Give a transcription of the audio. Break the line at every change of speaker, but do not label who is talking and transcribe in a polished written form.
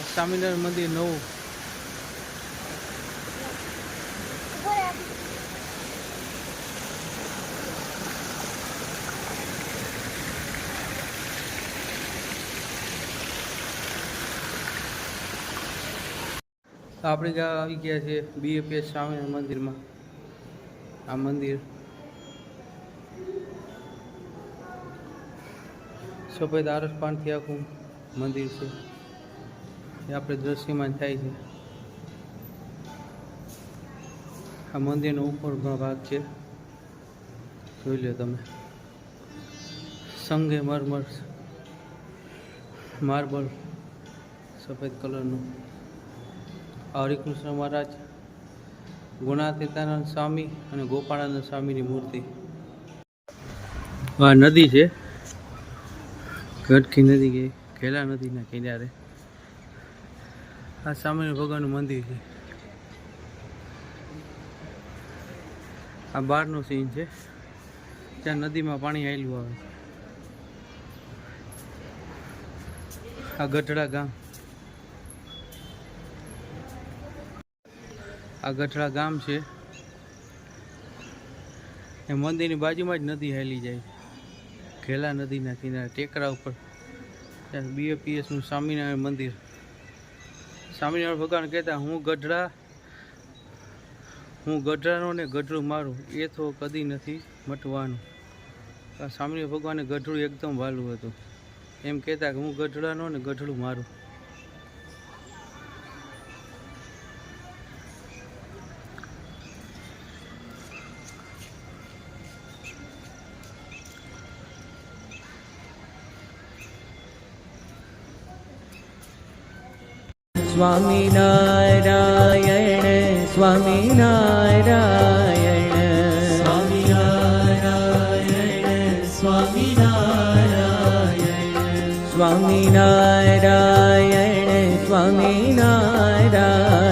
સ્વામિનારાયણ મંદિર નવું આપણે આવી ગયા છે BAPS સ્વામિનારાયણ મંદિરમાં. આ મંદિર સફેદ આરસ પાનથી આખું મંદિર છે એ આપણે દ્રશ્યમાન થાય છે. આ મંદિરનો ઉપર ભાગ છે, જોઈ લો તમે. સંગે મરમર માર્બલ સફેદ કલરનું. હરિકૃષ્ણ મહારાજ, ગુણાતીતાનંદ સ્વામી અને ગોપાળાનંદ સ્વામીની મૂર્તિ. આ નદી છે, ગટકી નદી કે ઘેલા નદીના કિનારે આ સ્વામિનારાયણ ભગવાનનું મંદિર છે. આ બહારનો સીન છે, ત્યાં નદીમાં પાણી આવેલું આવે. આ ગઢડા ગામ, આ ગઢડા ગામ છે. એ મંદિરની બાજુમાં જ નદી હાલી જાય, ઘેલા નદીના કિનારે ટેકરા ઉપર. ત્યાં BAPSનું સ્વામિનારાયણ મંદિર. સ્વામિનારાયણ ભગવાન કહેતા, હું ગઢડાનો ને ગઢડું મારું, એ તો કદી નથી મટવાનું. સ્વામિનારાયણ ભગવાને ગઢડું એકદમ વાલું હતું. એમ કહેતા કે હું ગઢડાનો ને ગઢડું મારું.
સ્વામિનારાયણ સ્વામિનારાયણ સ્વામિનારાયણ સ્વામિનારાયણ સ્વામિનારાયણ સ્વામિનારાયણ